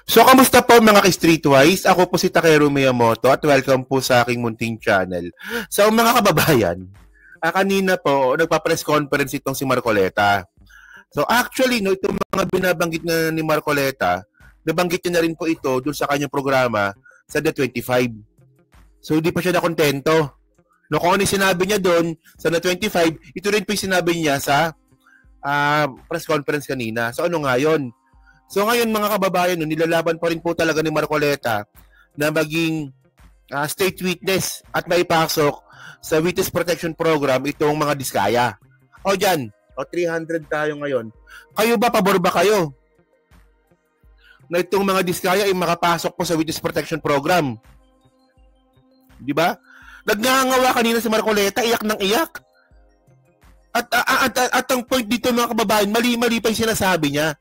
So, kamusta po mga ka-Streetwise? Ako po si Takeru Miyamoto at welcome po sa aking munting channel. So, mga kababayan, kanina po, nagpa-press conference itong si Marcoleta. So, actually, no, itong mga binabanggit na ni Marcoleta, nabanggit niya na rin po ito dun sa kanyang programa sa The 25. So, hindi pa siya nakontento. No, kung ano yung sinabi niya doon sa The 25, ito rin po yung sinabi niya sa press conference kanina. So, ano nga yun? So ngayon mga kababayan, no, nilalaban pa rin po talaga ni Marcoleta na maging state witness at maipasok sa Witness Protection Program itong mga diskaya. O dyan, 300 tayo ngayon. Kayo ba, pabor ba kayo na itong mga diskaya ay makapasok po sa Witness Protection Program? Di ba? Nagngangawa kanina si Marcoleta, iyak ng iyak. At ang point dito mga kababayan, mali-mali pa yung sinasabi niya.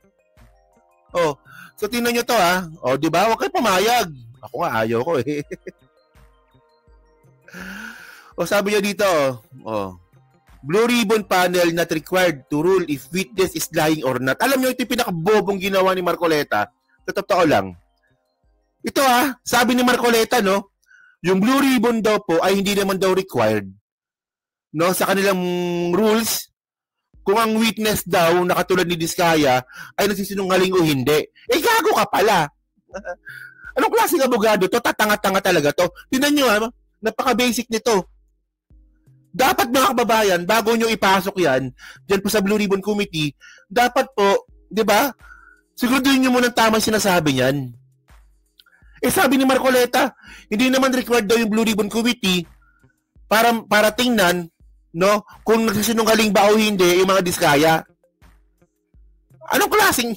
Oh, so tingnan niyo to Oh, 'di ba? Huwag kayo pumayag. Ako nga ayaw ko eh. Sabi niya dito, Blue ribbon panel not required to rule if witness is lying or not. Alam niyo ito yung pinakabobong ginawa ni Marcoleta. Sa totoo lang. Ito sabi ni Marcoleta, no, yung blue ribbon daw po ay hindi naman daw required. No, sa kanilang rules, kung ang witness daw na katulad ni Diskaya ay nagsisinungaling o hindi. Gago ka pala. Anong klaseng abogado to? Tatanga-tanga talaga to. Tingnan nyo napaka-basic nito. Dapat mga kababayan, bago nyo ipasok yan, dyan po sa Blue Ribbon Committee, dapat po, di ba, siguraduhin nyo muna tama sinasabi niyan. Sabi ni Marcoleta, hindi naman required daw yung Blue Ribbon Committee para tingnan, no, kung nagsisinungaling ba o hindi yung mga diskaya. Anong klaseng?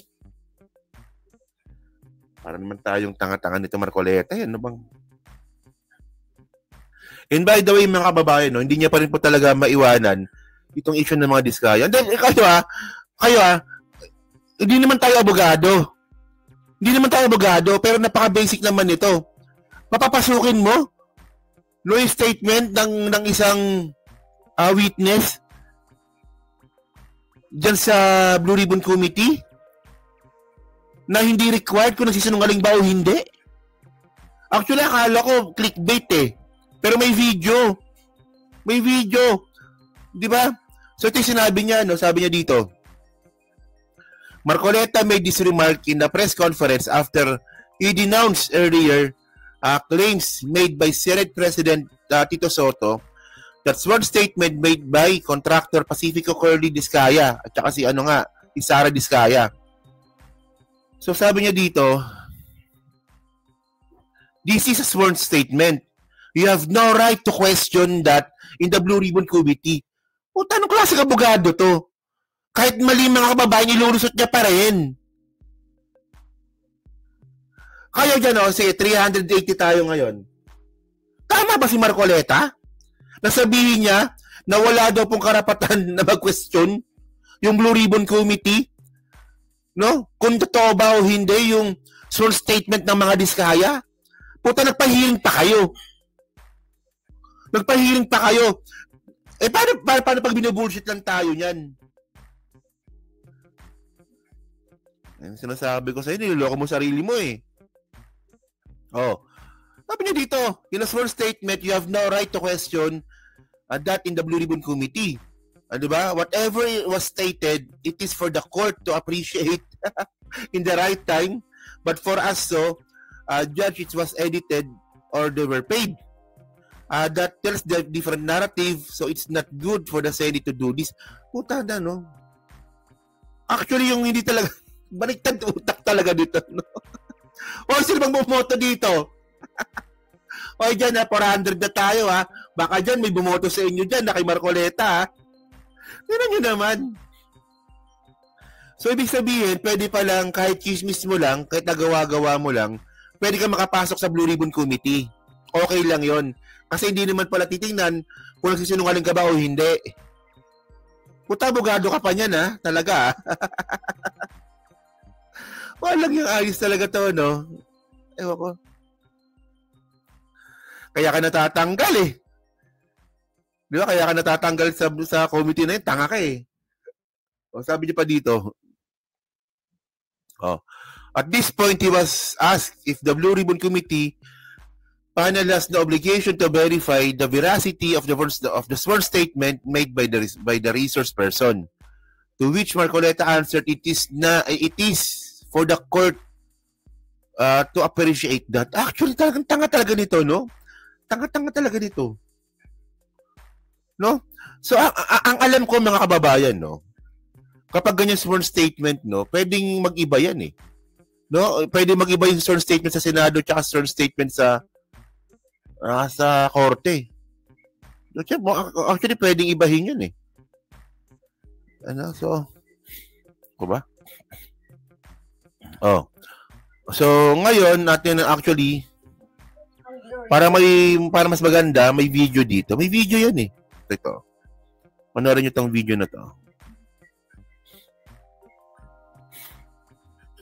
Para naman tayong tanga-tanga nito Marcoleta. Ano bang? And by the way, mga kababayan, no, hindi niya pa rin po talaga maiwanan itong issue ng mga diskaya. And then, kayo hindi naman tayo abogado. Hindi naman tayo abogado, pero napaka-basic naman ito. Papapasukin mo no yung statement ng isang witness dyan sa Blue Ribbon Committee na hindi required kung nagsisinungaling ba o hindi. Actually, akala ko clickbait pero may video. May video. Di ba? So ito yung sinabi niya, no? Sabi niya dito, Marcoleta made this remark in the press conference after he denounced earlier claims made by Senate President Tito Soto. That's one statement made by contractor Pacifico Curly Diskaya at saka si Sara Diskaya. So sabi niya dito, this is a sworn statement. You have no right to question that in the Blue Ribbon Committee. Anong klaseng abogado to? Kahit mali mga kababayan, ilulusot niya pa rin. Kayo dyan, sige, 380 tayo ngayon. Tama ba si Marcoleta? Nasabihin niya na wala daw pong karapatan na mag-question yung Blue Ribbon Committee, no? Kung totoo ba o hindi yung sworn statement ng mga diskaya. Nagpahiling pa kayo. Nagpahiling pa kayo. Paano pag binubullshit lang tayo niyan? Sinasabi ko sa'yo, niloloko mo sarili mo sabi niya dito, in a sworn statement, you have no right to question that in the Blue Ribbon Committee. Diba? Whatever was stated, it is for the court to appreciate in the right time. But for us, judge, it was edited or they were paid. That tells the different narrative, so it's not good for the Senate to do this. Puta na, no? Actually, yung hindi talaga, baliktad utak talaga dito, no? Sino bang bumoto dito? Dyan 400 na tayo Baka dyan may bumoto sa inyo dyan na kay Marcoleta Tignan nyo naman. So ibig sabihin, pwede pa lang kahit chismis mo lang, kahit nagawa-gawa mo lang, pwede ka makapasok sa Blue Ribbon Committee. Okay lang yon. Kasi hindi naman pala titingnan kung nagsisinungaling ka ba o hindi. Puta, abogado ka pa niyan talaga Walang yung ayos talaga to, no? Ewan ko. Kaya ka natatanggal Di ba? Kaya ka natatanggal sa committee na yun. Tanga ka sabi niyo pa dito. At this point, he was asked if the Blue Ribbon Committee panel has the obligation to verify the veracity of the sworn statement made by the resource person. To which Marcoleta answered, it is for the court to appreciate that. Actually, talagang tanga talaga nito, no? Tanga-tanga talaga nito. No? So, ang alam ko, mga kababayan, no? Kapag ganyan sworn statement, no? Pwedeng mag-iba yan, eh. No? Pwede mag-iba yung sworn statement sa Senado tsaka sworn statement sa korte. Actually, pwedeng ibahin yun, eh. Ano? So, ko ba? Oh. So, ngayon, natin actually, para mas maganda, may video dito. May video yan, eh. Ito. Panoorin nyo tong video na to.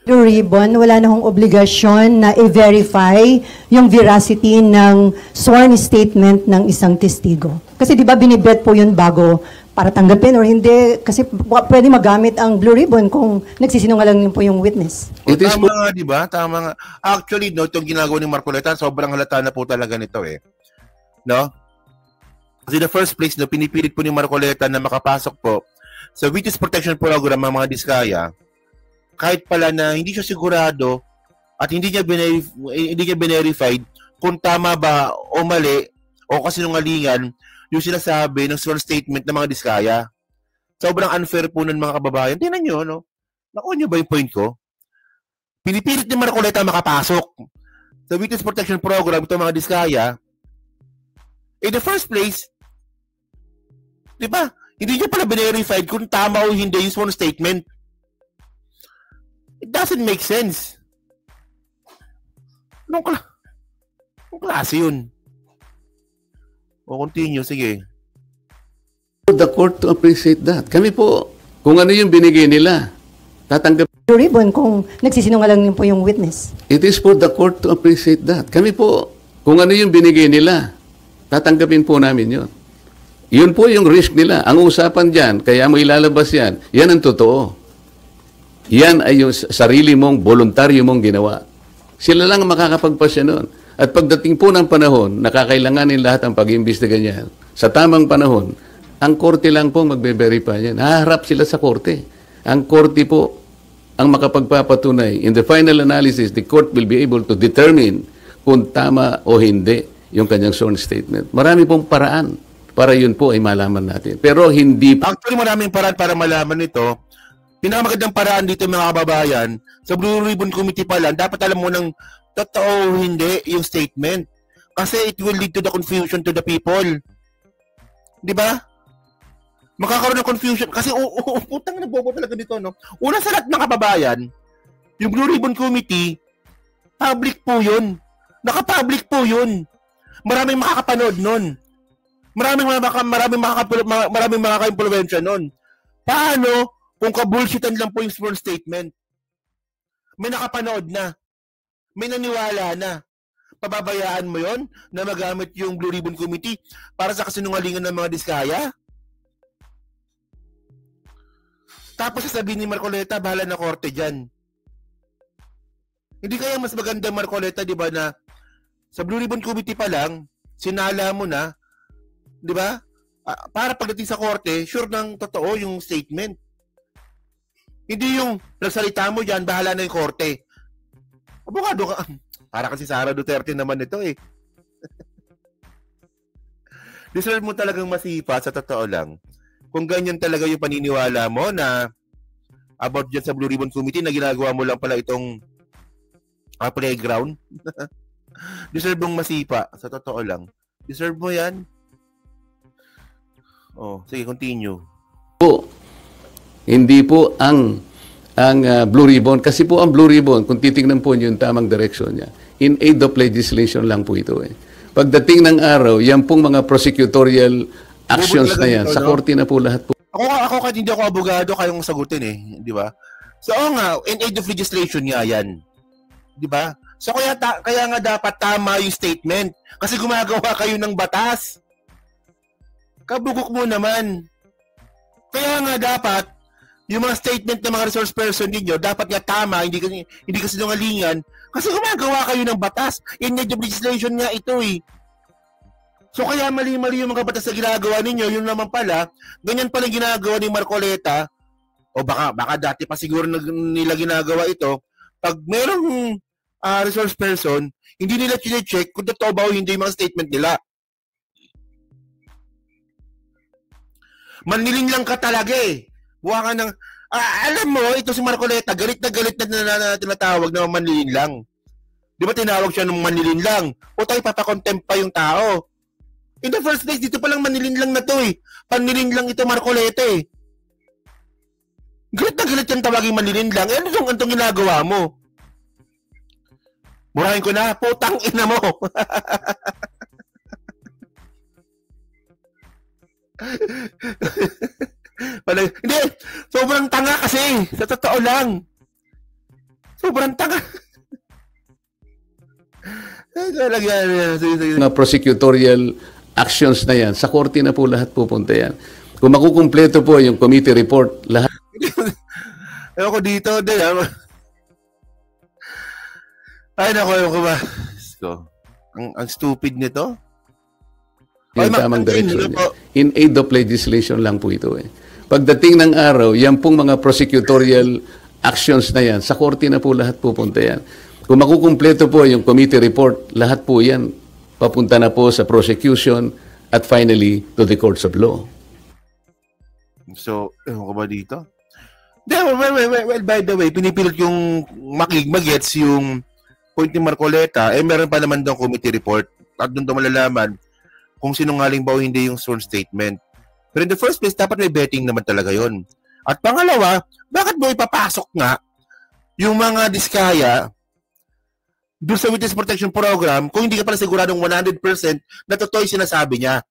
Blue Ribbon, wala na hong obligasyon na i-verify yung veracity ng sworn statement ng isang testigo. Kasi di ba binibet po yun bago para tanggapin or hindi? Kasi pwede magamit ang Blue Ribbon kung nagsisinungaling po yung witness. Tama nga, di ba? Tama nga. Actually, no, itong ginagawa ni Marcoleta, sobrang halata na po talaga nito, eh. No? Kasi the first place, no, pinipilit po ni Marcoleta na makapasok po sa Witness Protection Program ng mga Diskaya, kahit pala na hindi siya sigurado at hindi niya verified kung tama ba o mali o kasinungalingan yung sinasabi ng sworn statement ng mga Diskaya. Sobrang unfair po ng mga kababayan. Tingnan nyo, no? Nakuha nyo ba yung point ko? Pinipilit ni Marcoleta makapasok sa Witness Protection Program itong mga Diskaya. In the first place, di ba? Hindi niya pala verified kung tama o hindi yung sworn statement. It doesn't make sense. Anong klase yun? O continue, sige. The court to appreciate that. Kami po, kung ano yung binigay nila, tatanggap. Blue Ribbon, kung nagsisinungaling po yung witness. It is for the court to appreciate that. Kami po, kung ano yung binigay nila, tatanggapin po namin yun. Yun po yung risk nila. Ang usapan dyan, kaya mo ilalabas yan, yan ang totoo. Yan ay yung sarili mong, voluntaryo mong ginawa. Sila lang ang makakapagpasya noon. At pagdating po ng panahon, nakakailanganin lahat ang pag-iimbestiga niya. Sa tamang panahon, ang korte lang po magbe-verify yan. Haharap sila sa korte. Ang korte po ang makapagpapatunay. In the final analysis, the court will be able to determine kung tama o hindi yung kanyang sworn statement. Marami pong paraan para yun po ay malaman natin. Pero hindi... Actually, maraming paraan para malaman ito. Pinakamagandang paraan dito, mga kababayan, sa Blue Ribbon Committee pa lang, dapat alam mo ng totoo o hindi yung statement. Kasi it will lead to the confusion to the people. Di ba? Magkakaroon ng confusion. Kasi, putang na bobo talaga dito, no? Una sa lahat, mga kababayan, yung Blue Ribbon Committee, public po yun. Naka-public po yun. Maraming makakapanood nun. Maraming makaka-impluwensya nun. Paano kung kabulshitan lang po yung sworn statement? May nakapanood na. May naniwala na. Pababayaan mo yon na magamit yung Blue Ribbon Committee para sa kasinungalingan ng mga Diskaya? Tapos sasabihin ni Marcoleta, bahala na korte dyan. Hindi kaya mas maganda, Marcoleta, di ba, na sa Blue Ribbon Committee pa lang, sinala mo na, di ba? Para pagdating sa korte, sure nang totoo yung statement. Hindi yung nagsalita mo dyan, bahala na yung korte. Abogado ka. Para kasi Sara Duterte naman ito, eh. Deserve mo talagang masipa, sa totoo lang. Kung ganyan talaga yung paniniwala mo na about dyan sa Blue Ribbon Committee na ginagawa mo lang pala itong playground. Deserve mong masipa, sa totoo lang. Deserve mo yan. Oh, sige, continue. Po, hindi po ang Blue Ribbon, kasi po ang Blue Ribbon, kung titingnan po yung tamang direction niya, in aid of legislation lang po ito, eh. Pagdating ng araw, yan pong mga prosecutorial actions na yan, sa korte na po lahat po. Ako kahit hindi ako abogado, kayong sagutin, eh, di ba? So, nga, in aid of legislation nga yan. Di ba? So, kaya nga dapat tama yung statement, kasi gumagawa kayo ng batas. Kabugok mo naman. Kaya nga dapat yung mga statement ng mga resource person ninyo, dapat nga tama, hindi kasi sinungalingan, kasi gumagawa kayo ng batas. In-need of legislation nga ito eh. So kaya mali-mali yung mga batas na ginagawa ninyo, yun naman pala, ganyan pala ginagawa ni Marcoleta, o baka dati pa siguro nila ginagawa ito, pag merong resource person, hindi nila check kung totoo ba o hindi yung mga statement nila. Manliling lang ka talaga eh. Buha ka ng... alam mo, ito si Marcoleta, galit na tinatawag na manliling lang. Di ba tinawag siya ng manliling lang? O tayo papakontempt pa yung tao. In the first place, dito palang manliling lang na to eh. Panliling lang ito Marcoleta eh. Galit na galit yung tawaging manliling lang. Ano itong ginagawa mo? Burahin ko na, putang ina mo. Hindi, sobrang tanga kasi. Sa totoo lang. Sobrang tanga. Mga prosecutorial actions na yan, sa korte na po lahat pupunta yan. Kung makukumpleto po yung committee report, lahat. Ewan ko dito, din. Ay, naku ba? Ang stupid nito. Yung tamang direction niya. In aid of legislation lang po ito eh. Pagdating ng araw, yan pong mga prosecutorial actions na yan, sa korte na po lahat pupunta yan. Kung makukumpleto po yung committee report, lahat po yan papunta na po sa prosecution at finally to the courts of law. So, ewan ko ba dito? Well, by the way, pinipilit yung magets yung point ni Marcoleta, meron pa naman daw committee report at doon daw malalaman kung sinungaling ba o hindi yung sworn statement. Pero in the first place, dapat may betting naman talaga yon. At pangalawa, bakit mo ipapasok nga yung mga diskaya doon sa Witness Protection Program kung hindi ka pala siguradong 100% na totoo yung sinasabi niya?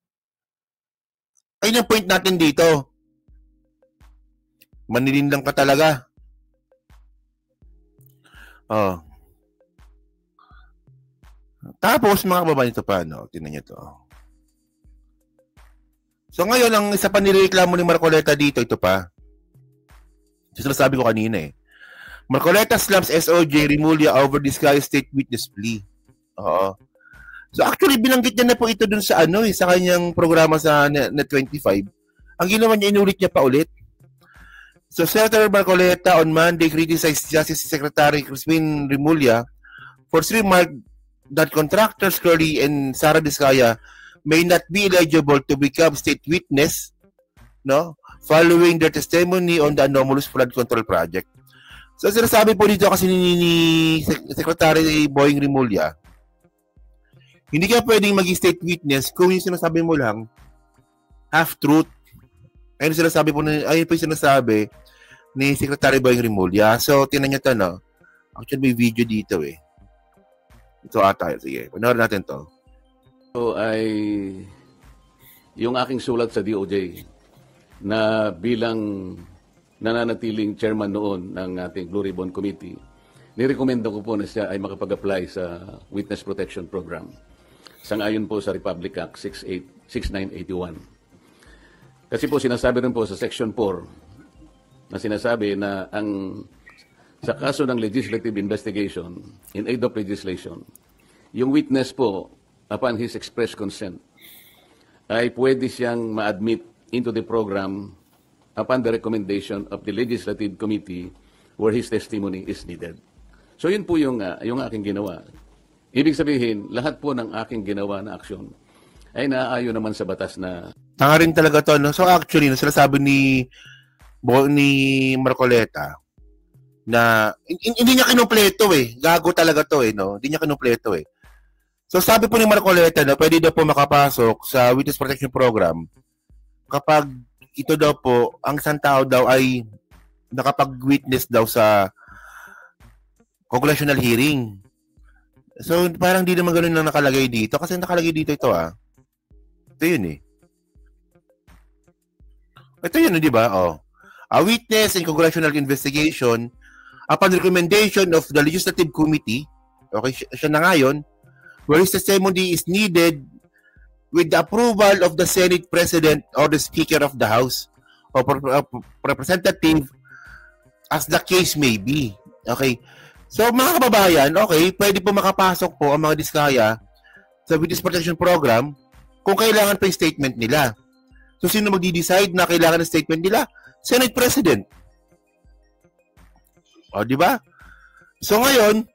Ayun yung point natin dito. Manilin lang ka talaga. Oh. Tapos, mga kababayan, ito pa, no? Tingnan niyo to. So, ngayon, ang isa pa nireklamo ni Marcoleta dito, ito pa. Sinasabi ko kanina eh. Marcoleta slams SOJ Remulla over disguised state witness plea. Oo. So, actually, binanggit niya na po ito dun sa sa kanyang programa sa Net25. Ang ginawa niya, inulit niya pa ulit. So, Senator Marcoleta on Monday criticized Justice Secretary Crispin Remulla for remark that contractors Curly and Sara Diskaya may not be eligible to become state witness, no, following their testimony on the anomalous flood control project. So, sinasabi po dito kasi ni Secretary Boying Remulla, hindi ka pwedeng maging state witness kung yung sinasabi mo lang half-truth. Ayun po yung sinasabi ni Secretary Boying Remulla. So, tinan nyo ito, no? Actually, may video dito eh. Ito ata. Sige, panoorin natin to. So, ay yung aking sulat sa DOJ na bilang nananatiling chairman noon ng ating Blue Ribbon Committee, nirekomenda ko po na siya ay makapag-apply sa Witness Protection Program. Sangayon po sa Republic Act 6981. Kasi po sinasabi rin po sa Section 4 na sinasabi na sa kaso ng legislative investigation in aid of legislation, yung witness po, upon his express consent, ay pwede siyang ma-admit into the program upon the recommendation of the Legislative Committee where his testimony is needed. So yun po yung aking ginawa. Ibig sabihin, lahat po ng aking ginawa na aksyon ay naaayon naman sa batas na... Tanga rin talaga to, no? So actually, sinasabi ni Marcoleta na hindi niya kinumpleto eh. Gago talaga to eh, no? Hindi niya kinumpleto eh. So sabi po ni Marcoleta na pwede daw po makapasok sa Witness Protection Program kapag ito daw po, ang isang tao daw ay nakapag-witness daw sa congressional hearing. So parang di naman ganun lang nakalagay dito kasi nakalagay dito ito ah. Ito yun eh. Ito yun, di ba? Oh. A witness in congressional investigation upon recommendation of the Legislative Committee, okay, siya na nga yun, where his testimony is needed with the approval of the Senate President or the Speaker of the House or Representative as the case may be. Okay? So, mga kababayan, okay, pwede po makapasok po ang mga diskaya sa Witness Protection Program kung kailangan pa yung statement nila. So, sino magdi-decide na kailangan ng statement nila? Senate President. O, di ba? So, ngayon,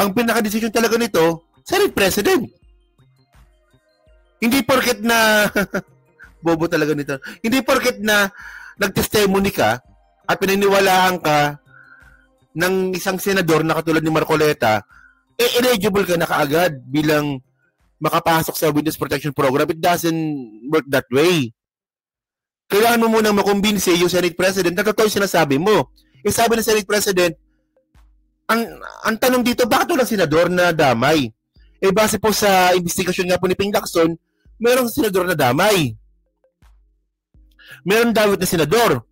ang pinaka-decision talaga nito, Senate President. Hindi porket na bobo talaga nito. Hindi porket na nag-testimony ka at pinaniwalaan ka ng isang senador na katulad ni Marcoleta, eligible ka na kaagad bilang makapasok sa Witness Protection Program. It doesn't work that way. Kailangan mo munang makumbinse yung Senate President na totoo yung sinasabi mo. Yung sabi ng Senate President, ang tanong dito, bakit walang senador na damay? Eh, base po sa investigasyon nga po ni Ping Lacson, merong senador na damay. Meron dawit na senador.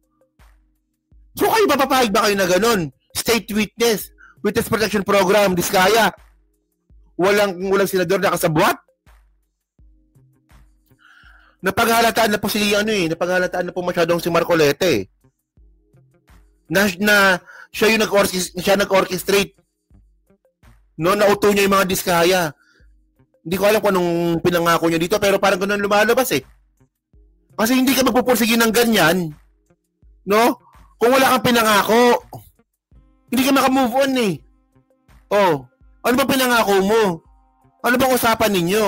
So, kayo papapahig ba kayo na ganun? State Witness Protection Program, diskaya. Walang senador na kasabwat. Napaghalataan na po napaghalataan na po masyadong si Marcoleta eh. Na siya yung nag-orchestrate. No, nauto niya yung mga diskaya. Hindi ko alam kung anong pinangako niya dito, pero parang ganun lumalabas eh. Kasi hindi ka magpupursige ng ganyan, no? Kung wala kang pinangako, hindi ka makamove on eh. Oh, ano ba pinangako mo? Ano bang usapan ninyo?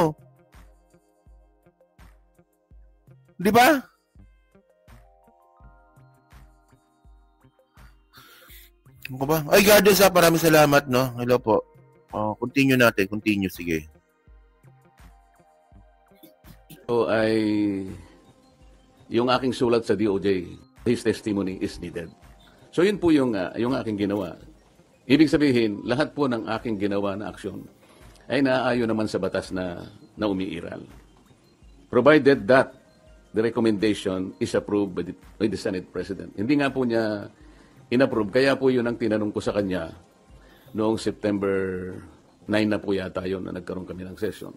Di ba? Ano ba? Ay, God bless, maraming salamat, no? Hello po. Continue natin. Continue, sige. So, yung aking sulat sa DOJ, his testimony is needed. So, yun po yung aking ginawa. Ibig sabihin, lahat po ng aking ginawa na aksyon ay naaayon naman sa batas na umiiral. Provided that the recommendation is approved by the Senate President. Hindi nga po niya inapprove, kaya po yun ang tinanong ko sa kanya noong September 9 na po yata yun na nagkaroon kami ng session.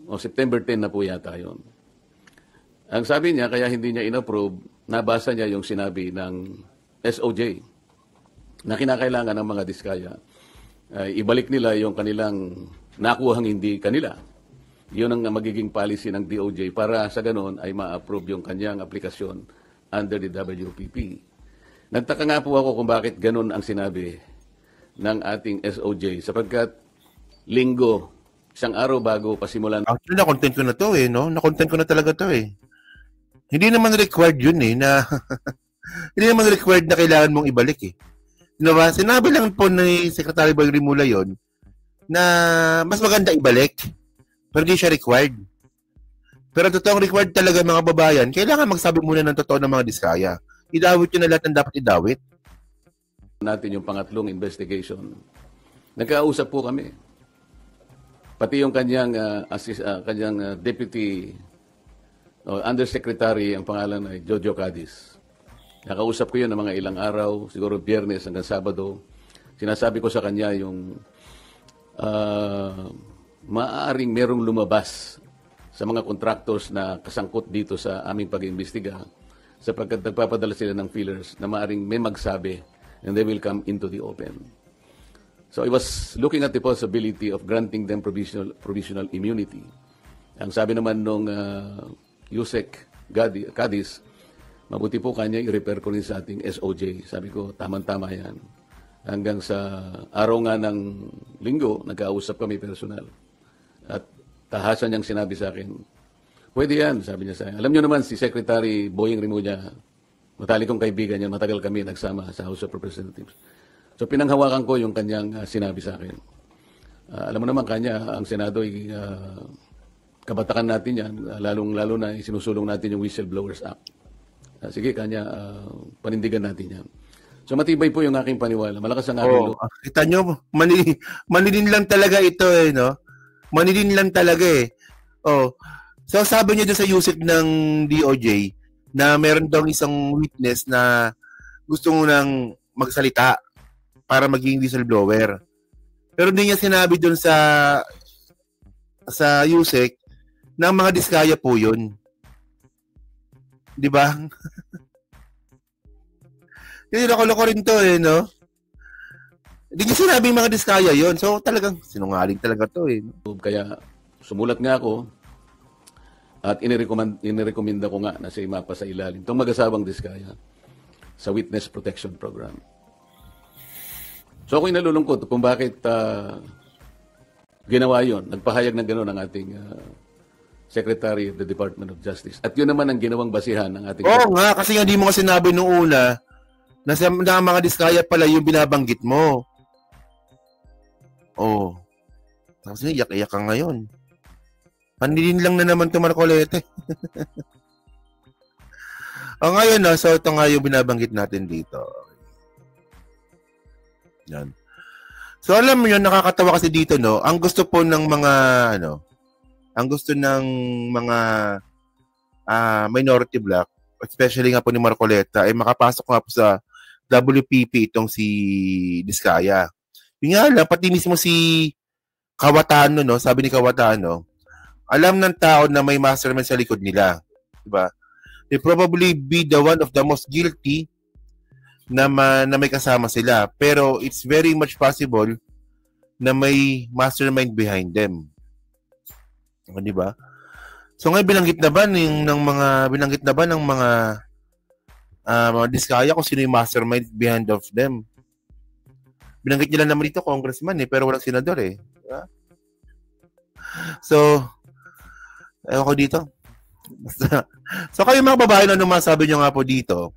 O September 10 na po yata yun. Ang sabi niya, kaya hindi niya inapprove, nabasa niya yung sinabi ng SOJ na kinakailangan ng mga diskaya. Ibalik nila yung kanilang nakuhang hindi kanila. Yun ang magiging policy ng DOJ para sa ganon ay ma-approve yung kanyang aplikasyon under the WPP. Nagtaka nga po ako kung bakit ganon ang sinabi ng ating SOJ sapagkat linggo, isang araw bago pasimulan. Actually, na-content ko na to eh, no? Na-content ko na talaga to eh. Hindi naman required yun eh, na hindi naman required na kailangan mong ibalik eh. Diba? Sinabi lang po ni Secretary Boy Rimula yon na mas maganda ibalik, pero hindi siya required. Pero totoong required talaga mga babayan, kailangan magsabi muna ng totoo ng mga diskaya. Idawit yun na lahat ng dapat idawit. Natin yung pangatlong investigation. Nagkausap po kami. Pati yung kanyang deputy undersecretary, ang pangalan ay Jojo Cadiz. Nakausap ko yun ng mga ilang araw, siguro Biyernes hanggang Sabado. Sinasabi ko sa kanya yung maaaring merong lumabas sa mga contractors na kasangkot dito sa aming pag-iimbestiga sapagkat nagpapadala sila ng feelers na maaaring may magsabi and they will come into the open. So I was looking at the possibility of granting them provisional immunity. Ang sabi naman nung Yusek Cadiz, mabuti po kanya i-repair ko rin sa ating SOJ. Sabi ko, tama-tama yan. Hanggang sa araw nga ng linggo, nagkausap kami personal. At tahasan niyang sinabi sa akin, pwede yan, sabi niya sa akin. Alam niyo naman, si Secretary Boying Rimulya, matalik kong kaibigan niya, matagal kami nagsama sa House of Representatives. So pinanghawakan ko yung kanyang sinabi sa akin. Alam mo naman kanya, ang Senado ay kabatakan natin yan, lalong-lalo na sinusulong natin yung Whistleblowers Act. Sige, kanya, panindigan natin yan. So matibay po yung aking paniwala. Malakas ang aking loob. Kita nyo, manilin lang talaga ito eh, no? Manilin lang talaga eh. Oh. So sabi niyo doon sa USIC ng DOJ na meron daw isang witness na gusto mo nang magsalita para maging whistleblower. Pero hindi niya sinabi doon sa USIC na mga diskaya po yun. Di ba? Kasi loko-loko rin to eh, no? Hindi niya sinabing mga diskaya yon. So talagang sinungaling talaga to eh. Kaya sumulat nga ako at inirekomenda ko nga na siya mapa sa ilalim itong mag-asawang diskaya sa Witness Protection Program. So ako'y nalulungkot kung bakit ginawa yon. Nagpahayag ng gano'n ang ating Secretary of the Department of Justice. At yun naman ang ginawang basihan ng ating... Oo nga, kasi nga di mo kasi sinabi noong una na mga diskaya pala yung binabanggit mo. Oo. Kasi iyak-iyak ka ngayon. Panilin lang na naman ito, Marcoleta. Ngayon, no, so ito nga yung binabanggit natin dito. Yan. So alam mo yun, nakakatawa kasi dito, no, ang gusto po ng mga, ang gusto ng mga minority black, especially nga po ni Marcoleta, ay makapasok nga po sa WPP itong si Diskaya. Yung nga lang, pati mismo si Kawatano, no, sabi ni Kawatano, alam ng tao na may mastermind sa likod nila. Diba? They probably be the one of the most guilty na may kasama sila. Pero it's very much possible na may mastermind behind them. Di ba? So ngayon binanggit na ba ng mga diskaya kung sino yung mastermind behind of them? Binanggit nila naman dito congressman pero walang senador eh. Diba? So ko dito. So kayo mga babae, ano masabi nyo nga po dito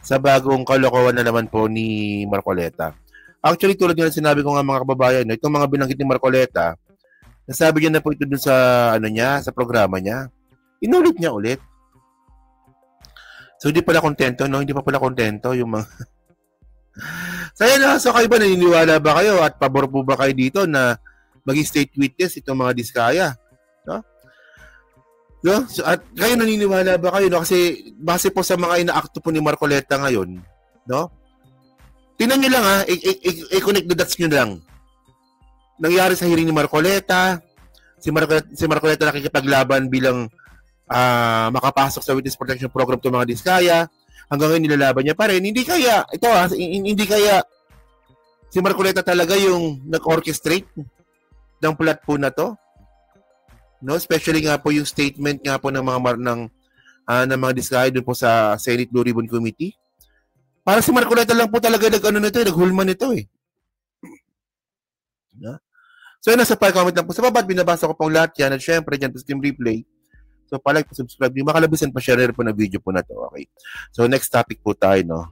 sa bagong kalokohan na naman po ni Marcoleta? Actually, tulad nga sinabi ko nga mga kababayan, itong mga binanggit ni Marcoleta, nasabi niya na po ito dun sa sa programa niya. Inulit niya ulit. So hindi pala kontento, no? Hindi pa pala kontento yung mga So yan na, so kayo ba naniniwala ba kayo at pabor po ba kayo dito na maging state witness itong mga diskaya? No? No? So, at kayo naniniwala ba kayo, no? Kasi base po sa mga inaakto po ni Marcoleta ngayon, no? Tingnan niyo lang i-connect the dots niyo lang. Nangyari sa hearing ni Marcoleta, si Marcoleta nakikipaglaban bilang makapasok sa Witness Protection Program to mga diskaya. Hanggang ngayon nilalaban niya pa rin. Hindi kaya si Marcoleta talaga yung nag-orchestrate ng plot po na to? No, especially nga po yung statement nga po ng mga diskaya doon po sa Senate Blue Ribbon Committee. Para si Marcoleta lang po talaga naghulma nito eh. No? So nasa comment lang po sa baba, binabasa ko pong lahat yan at syempre dyan po sa Team Replay. So palike, subscribe, yung makalabisan pa share po na video po na to. Okay. So next topic po tayo, no.